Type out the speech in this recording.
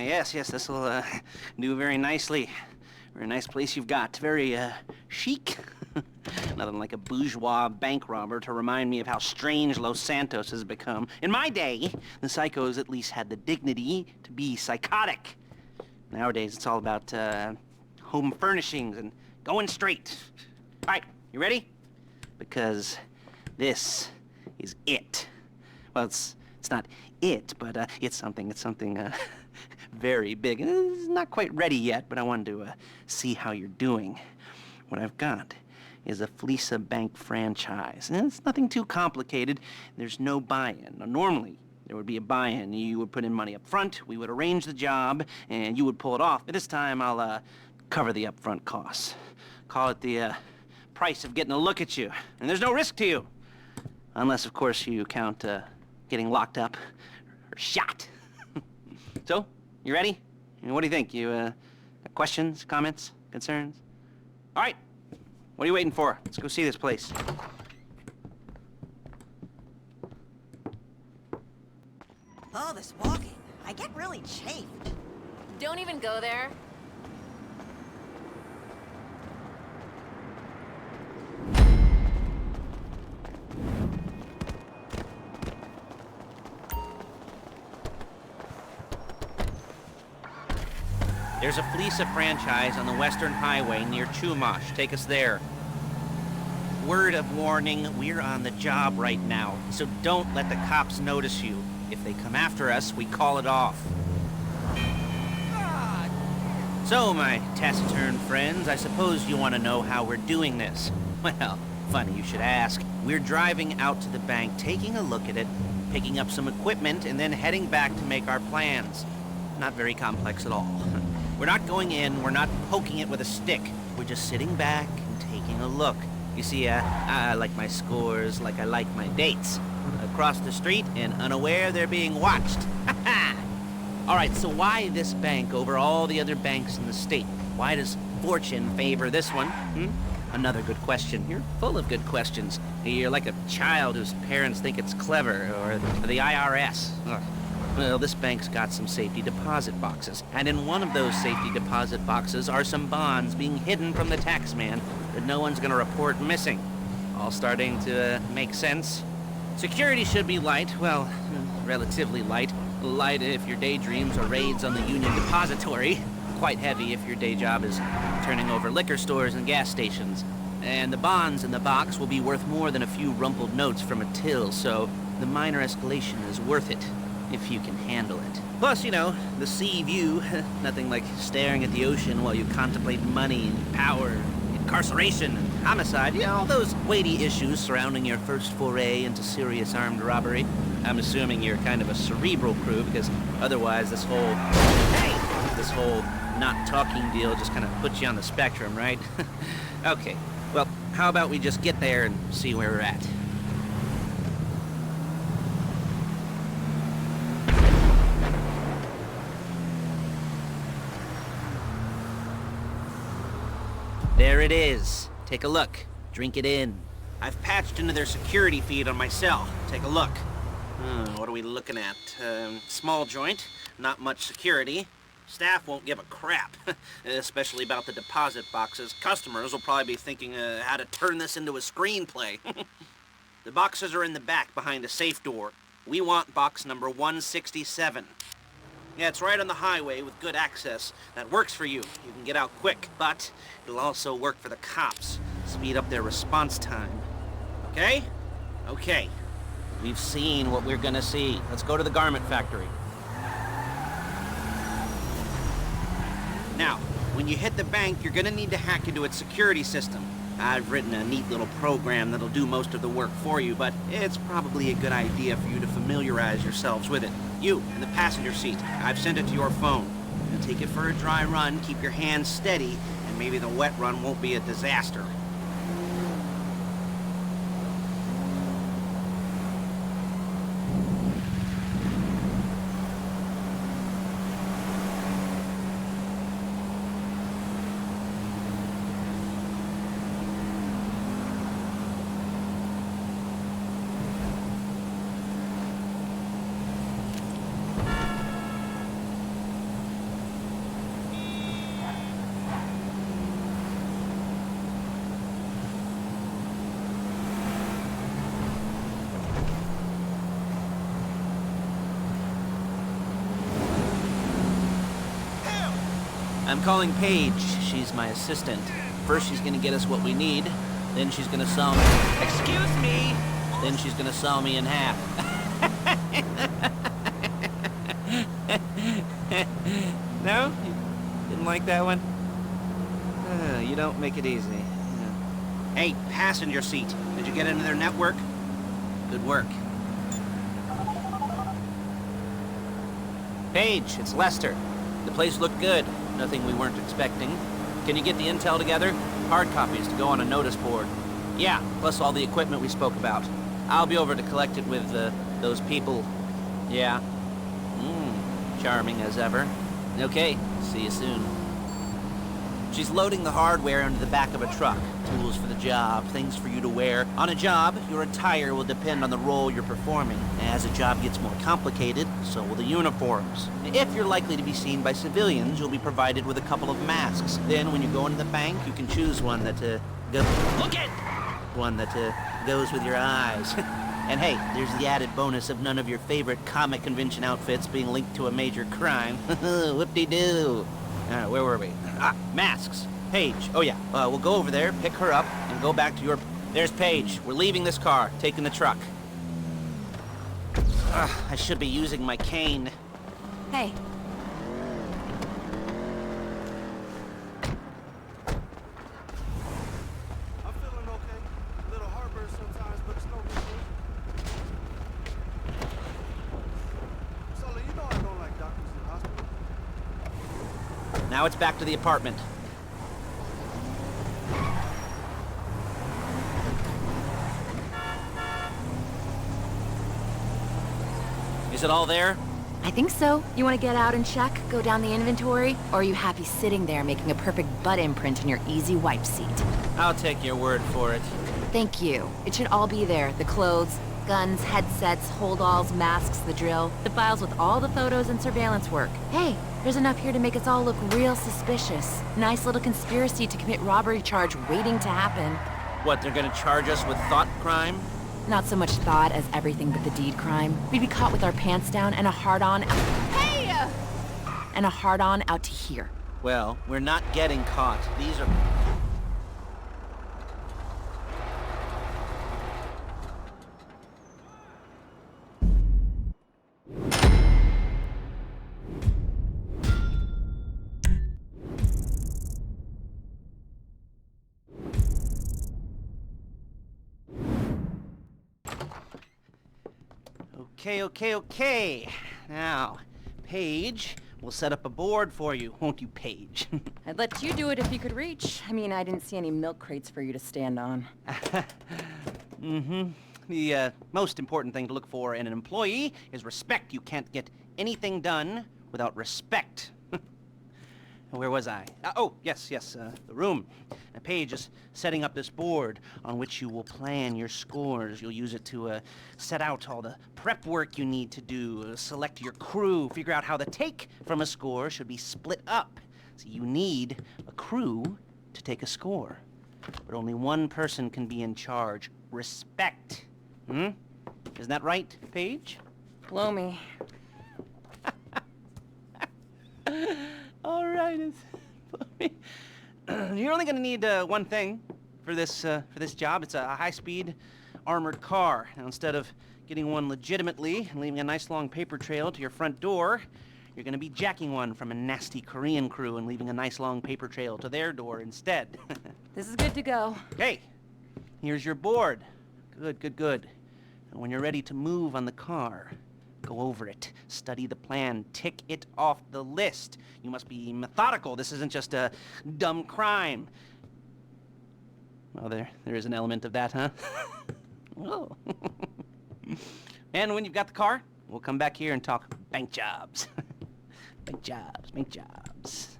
yes, this'll do very nicely. Very nice place you've got. Very chic. Nothing like a bourgeois bank robber to remind me of how strange Los Santos has become. In my day, the psychos at least had the dignity to be psychotic. Nowadays, it's all about home furnishings and going straight. All right, you ready? Because this is it. Well, it's not it, but it's something very big. It's not quite ready yet, but I wanted to see how you're doing. What I've got is a Fleeca Bank franchise. And it's nothing too complicated. There's no buy-in. Now, normally, there would be a buy-in. You would put in money up front, we would arrange the job, and you would pull it off. But this time, I'll cover the upfront costs. Call it the price of getting a look at you. And there's no risk to you. Unless, of course, you count getting locked up or shot. So, you ready? What do you think? You got questions, comments, concerns? All right. What are you waiting for? Let's go see this place. Oh, this walking. I get really chafed. Don't even go there. There's a Fleeca franchise on the Western Highway near Chumash. Take us there. Word of warning, we're on the job right now, so don't let the cops notice you. If they come after us, we call it off. So, my taciturn friends, I suppose you want to know how we're doing this. Well, funny you should ask. We're driving out to the bank, taking a look at it, picking up some equipment, and then heading back to make our plans. Not very complex at all. We're not going in, we're not poking it with a stick. We're just sitting back and taking a look. You see, I like my scores like I like my dates. Across the street and unaware they're being watched. All right, so why this bank over all the other banks in the state? Why does fortune favor this one? Another good question. You're full of good questions. You're like a child whose parents think it's clever, or the IRS. Ugh. Well, this bank's got some safety deposit boxes, and in one of those safety deposit boxes are some bonds being hidden from the tax man that no one's gonna report missing. All starting to make sense? Security should be light, well, relatively light. Light if your daydreams are raids on the Union Depository. Quite heavy if your day job is turning over liquor stores and gas stations. And the bonds in the box will be worth more than a few rumpled notes from a till, so the minor escalation is worth it. If you can handle it. Plus, you know, the sea view, nothing like staring at the ocean while you contemplate money and power, incarceration and homicide, you know, all those weighty issues surrounding your first foray into serious armed robbery. I'm assuming you're kind of a cerebral crew, because otherwise this whole not talking deal just kind of puts you on the spectrum, right? Okay, well, how about we just get there and see where we're at? There it is. Take a look. Drink it in. I've patched into their security feed on my cell. Take a look. What are we looking at? Small joint, not much security. Staff won't give a crap, especially about the deposit boxes. Customers will probably be thinking how to turn this into a screenplay. The boxes are in the back behind a safe door. We want box number 167. Yeah, it's right on the highway with good access. That works for you. You can get out quick, but it'll also work for the cops. Speed up their response time. Okay? Okay. We've seen what we're gonna see. Let's go to the garment factory. Now, when you hit the bank, you're gonna need to hack into its security system. I've written a neat little program that'll do most of the work for you, but it's probably a good idea for you to familiarize yourselves with it. You, in the passenger seat, I've sent it to your phone. Now take it for a dry run, keep your hands steady, and maybe the wet run won't be a disaster. I'm calling Paige. She's my assistant. First she's gonna get us what we need, then she's gonna saw me... Excuse me! Then she's gonna saw me in half. No? You didn't like that one? You don't make it easy. Yeah. Hey, passenger seat. Did you get into their network? Good work. Paige, it's Lester. The place looked good. Nothing we weren't expecting. Can you get the intel together? Hard copies to go on a notice board. Yeah, plus all the equipment we spoke about. I'll be over to collect it with, those people. Yeah. Charming as ever. Okay, see you soon. She's loading the hardware into the back of a truck. Tools for the job, things for you to wear. On a job, your attire will depend on the role you're performing. As a job gets more complicated, so will the uniforms. If you're likely to be seen by civilians, you'll be provided with a couple of masks. Then when you go into the bank, you can choose one that, Look it! One that, goes with your eyes. And hey, there's the added bonus of none of your favorite comic convention outfits being linked to a major crime. Whoop-de-doo. Where were we? Masks. Paige. Oh yeah, we'll go over there, pick her up, and go back to your... There's Paige. We're leaving this car, taking the truck. I should be using my cane. Hey. I'm feeling okay. A little heartburn sometimes, but it's no big deal. Sully, you know I don't like doctors in the hospital. Now it's back to the apartment. Is it all there? I think so. You want to get out and check? Go down the inventory? Or are you happy sitting there making a perfect butt imprint in your easy wipe seat? I'll take your word for it. Thank you. It should all be there. The clothes, guns, headsets, holdalls, masks, the drill. The files with all the photos and surveillance work. Hey, there's enough here to make us all look real suspicious. Nice little conspiracy to commit robbery charge waiting to happen. What, they're gonna charge us with thought crime? Not so much thought as everything but the deed crime. We'd be caught with our pants down and a hard-on Hey! And a hard-on out to here. Well, we're not getting caught. These are... Okay. Now, Paige, we'll set up a board for you, won't you, Paige? I'd let you do it if you could reach. I mean, I didn't see any milk crates for you to stand on. The most important thing to look for in an employee is respect. You can't get anything done without respect. Where was I? Yes, the room. Now, Paige is setting up this board on which you will plan your scores. You'll use it to set out all the prep work you need to do, select your crew, figure out how the take from a score should be split up. So you need a crew to take a score. But only one person can be in charge. Respect. Isn't that right, Paige? Blow me. All right, you're only gonna need one thing for this job. It's a high-speed armored car. Now, instead of getting one legitimately and leaving a nice long paper trail to your front door, you're gonna be jacking one from a nasty Korean crew and leaving a nice long paper trail to their door instead. This is good to go. Okay, here's your board. Good. And when you're ready to move on the car, go over it, study the plan, tick it off the list. You must be methodical. This isn't just a dumb crime. Well, there is an element of that, huh? Oh. And when you've got the car, we'll come back here and talk bank jobs. Bank jobs.